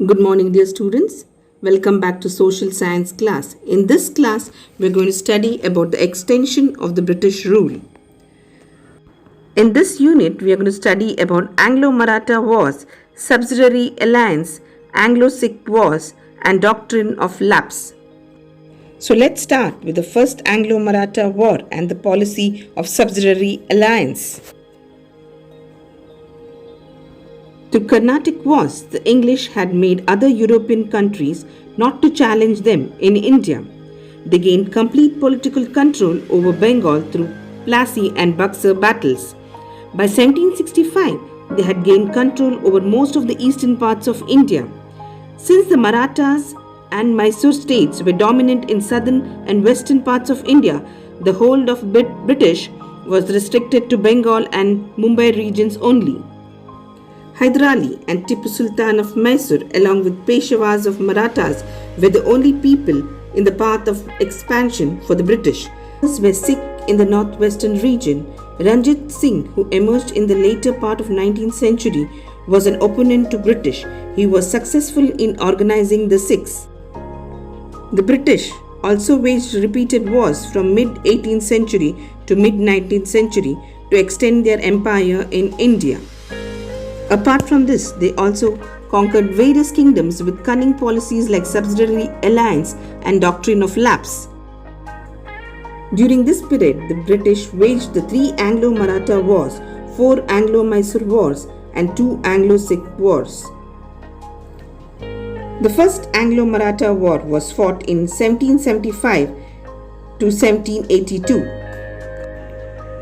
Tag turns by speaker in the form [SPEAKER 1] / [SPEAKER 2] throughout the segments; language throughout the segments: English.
[SPEAKER 1] Good morning, dear students. Welcome back to Social Science class. In this class, we're going to study about the extension of the British rule. In this unit, we are going to study about Anglo-Maratha Wars, Subsidiary Alliance, Anglo-Sikh Wars, and Doctrine of Lapse. So let's start with the first Anglo-Maratha War and the policy of Subsidiary Alliance. Through Carnatic Wars, the English had made other European countries not to challenge them in India. They gained complete political control over Bengal through Plassey and Buxar battles. By 1765, they had gained control over most of the eastern parts of India. Since the Marathas and Mysore states were dominant in southern and western parts of India, the hold of British was restricted to Bengal and Mumbai regions only. Hyder Ali and Tipu Sultan of Mysore, along with Peshwas of Marathas, were the only people in the path of expansion for the British. Others were Sikh in the northwestern region. Ranjit Singh, who emerged in the later part of 19th century, was an opponent to British. He was successful in organizing the Sikhs. The British also waged repeated wars from mid-18th century to mid-19th century to extend their empire in India. Apart from this, they also conquered various kingdoms with cunning policies like Subsidiary Alliance and Doctrine of Lapse. During this period, the British waged the 3 Anglo-Maratha Wars, 4 Anglo-Mysore Wars, and 2 Anglo-Sikh Wars. The first Anglo-Maratha War was fought in 1775 to 1782.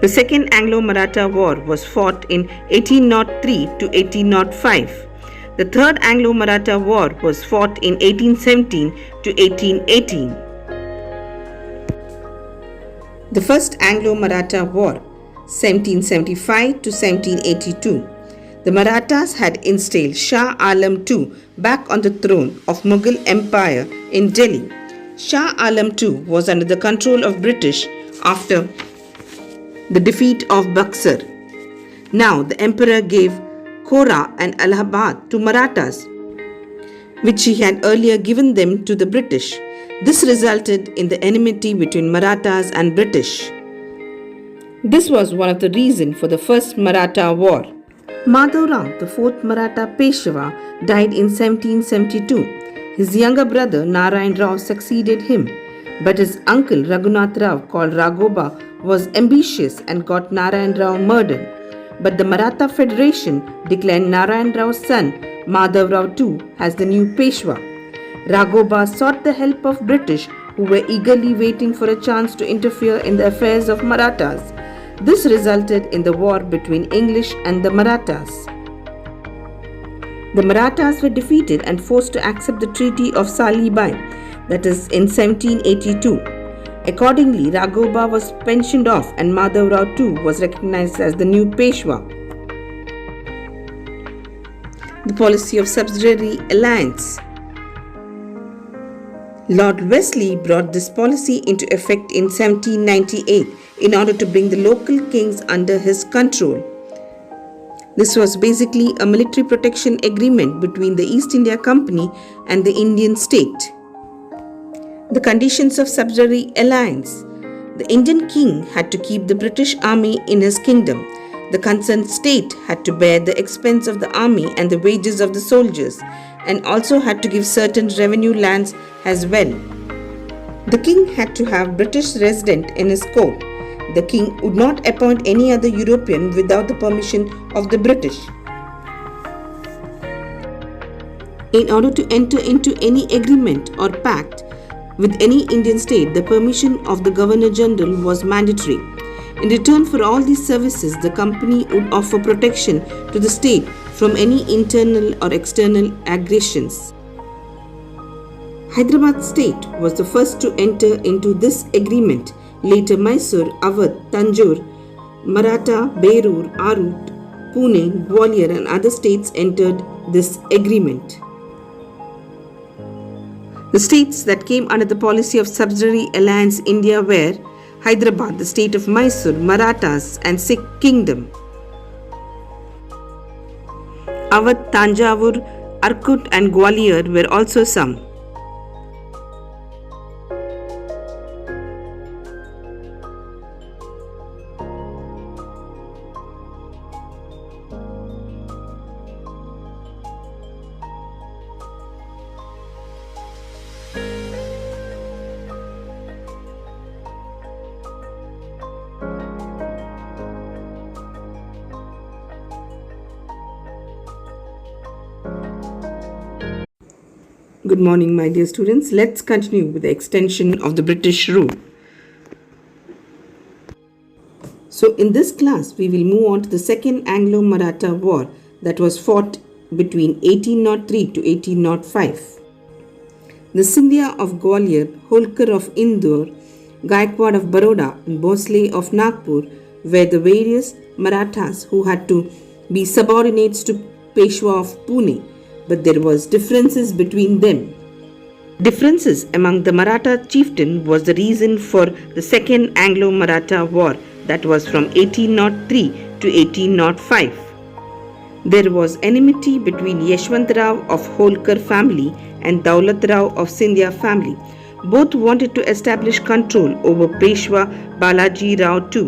[SPEAKER 1] The Second Anglo-Maratha War was fought in 1803 to 1805. The Third Anglo-Maratha War was fought in 1817 to 1818. The First Anglo-Maratha War, 1775 to 1782. The Marathas had installed Shah Alam II back on the throne of Mughal Empire in Delhi. Shah Alam II was under the control of British after the defeat of Buxar. Now the emperor gave Kora and Allahabad to Marathas, which he had earlier given them to the British. This resulted in the enmity between Marathas and British. This was one of the reasons for the First Maratha War. Madhav Rao, the 4th Maratha Peshwa, died in 1772. His younger brother Narayan Rao succeeded him, but his uncle Raghunath Rao, called Raghoba, was ambitious and got Narayan Rao murdered. But the Maratha Federation declared Narayan Rao's son Madhav Rao II as the new Peshwa. Raghoba sought the help of British, who were eagerly waiting for a chance to interfere in the affairs of Marathas. This resulted in the war between English and the Marathas. The Marathas were defeated and forced to accept the Treaty of Salibai, that is in 1782. Accordingly, Raghoba was pensioned off and Madhav Rao II was recognized as the new Peshwa. The policy of Subsidiary Alliance. Lord Wesley brought this policy into effect in 1798 in order to bring the local kings under his control. This was basically a military protection agreement between the East India Company and the Indian state. The conditions of Subsidiary Alliance. The Indian king had to keep the British army in his kingdom. The concerned state had to bear the expense of the army and the wages of the soldiers, and also had to give certain revenue lands as well. The king had to have British resident in his court. The king would not appoint any other European without the permission of the British. In order to enter into any agreement or pact with any Indian state, the permission of the Governor General was mandatory. In return for all these services, the company would offer protection to the state from any internal or external aggressions. Hyderabad state was the first to enter into this agreement. Later Mysore, Awadh, Tanjore, Maratha, Berur, Arut, Pune, Gwalior and other states entered this agreement. The states that came under the policy of Subsidiary Alliance India were Hyderabad, the state of Mysore, Marathas and Sikh Kingdom. Awadh, Tanjavur, Arkut and Gwalior were also some. Good morning, my dear students. Let's continue with the extension of the British rule. So, in this class, we will move on to the Second Anglo-Maratha War that was fought between 1803 to 1805. The Scindia of Gwalior, Holkar of Indore, Gaikwad of Baroda, and Bhosle of Nagpur were the various Marathas who had to be subordinates to Peshwa of Pune, but there was differences between them. Differences among the Maratha chieftain was the reason for the Second Anglo-Maratha War that was from 1803 to 1805. There was enmity between Yashwantrao of Holkar family and Daulatrao of Scindia family. Both wanted to establish control over Peshwa Balaji Rao too.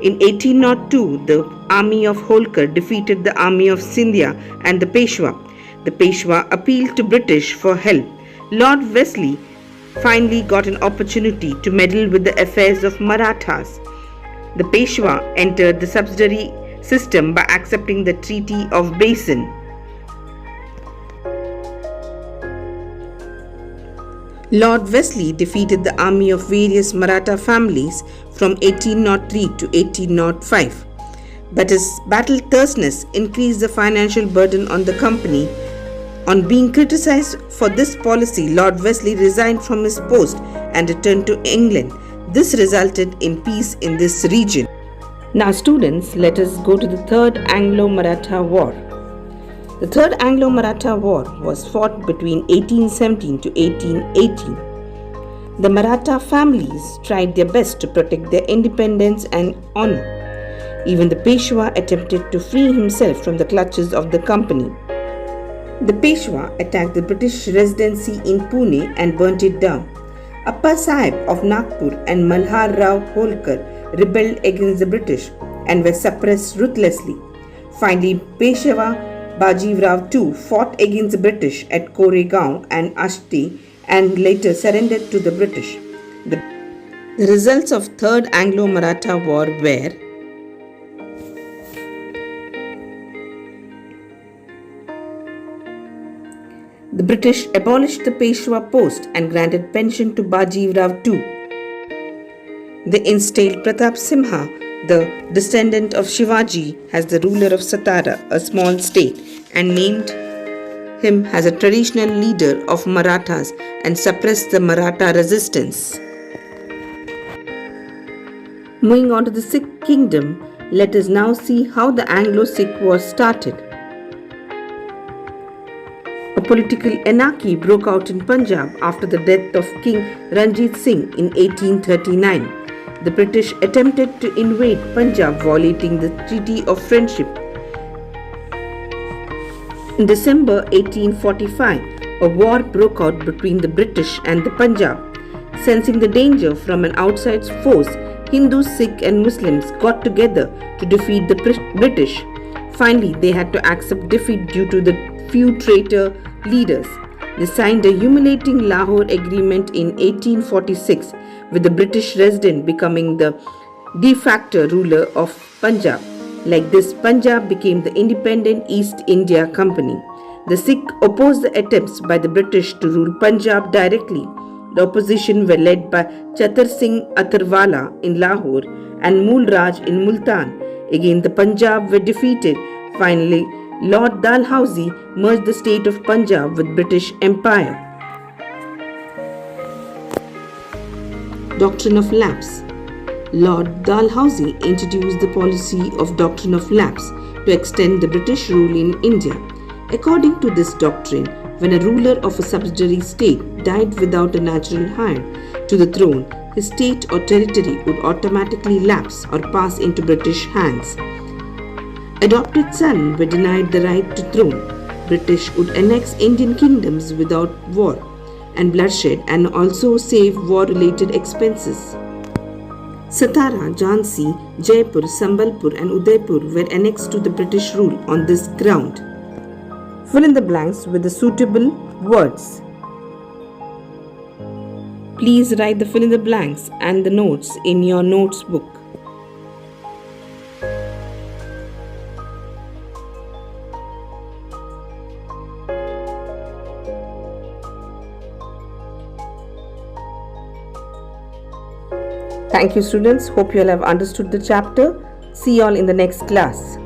[SPEAKER 1] In 1802, the army of Holkar defeated the army of Scindia and the Peshwa. The Peshwa appealed to British for help. Lord Wesley finally got an opportunity to meddle with the affairs of Marathas. The Peshwa entered the subsidiary system by accepting the Treaty of Basin. Lord Wesley defeated the army of various Maratha families from 1803 to 1805. But his battle-thirstness increased the financial burden on the company. On being criticized for this policy, Lord Wesley resigned from his post and returned to England. This resulted in peace in this region. Now students, let us go to the Third Anglo-Maratha War. The Third Anglo-Maratha War was fought between 1817 to 1818. The Maratha families tried their best to protect their independence and honor. Even the Peshwa attempted to free himself from the clutches of the company. The Peshwa attacked the British residency in Pune and burnt it down. Appa Sahib of Nagpur and Malhar Rao Holkar rebelled against the British and were suppressed ruthlessly. Finally, Peshwa Bajiv Rao too fought against the British at Koregaon and Ashti and later surrendered to the British. The results of Third Anglo-Maratha War were: the British abolished the Peshwa post and granted pension to Bajiv Rao too. They installed Pratap Simha, the descendant of Shivaji, as the ruler of Satara, a small state, and named him as a traditional leader of Marathas and suppressed the Maratha resistance. Moving on to the Sikh kingdom, let us now see how the Anglo-Sikh War started. A political anarchy broke out in Punjab after the death of King Ranjit Singh in 1839. The British attempted to invade Punjab, violating the Treaty of Friendship. In December 1845, a war broke out between the British and the Punjab. Sensing the danger from an outside force, Hindus, Sikhs and Muslims got together to defeat the British. Finally, they had to accept defeat due to the few traitor leaders. They signed a humiliating Lahore Agreement in 1846, with the British resident becoming the de facto ruler of Punjab. Like this, Punjab became the independent East India Company. The Sikh opposed the attempts by the British to rule Punjab directly. The opposition were led by Chatar Singh Atharwala in Lahore and Mool Raj in Multan. Again, the Punjab were defeated. Finally, Lord Dalhousie merged the state of Punjab with British Empire. Doctrine of Lapse. Lord Dalhousie introduced the policy of Doctrine of Lapse to extend the British rule in India. According to this doctrine, when a ruler of a subsidiary state died without a natural heir to the throne, his state or territory would automatically lapse or pass into British hands. Adopted sons were denied the right to throne. British would annex Indian kingdoms without war and bloodshed and also save war-related expenses. Satara, Jhansi, Jaipur, Sambalpur and Udaipur were annexed to the British rule on this ground. Fill in the blanks with the suitable words. Please write the fill in the blanks and the notes in your notes book. Thank you students. Hope you all have understood the chapter. See you all in the next class.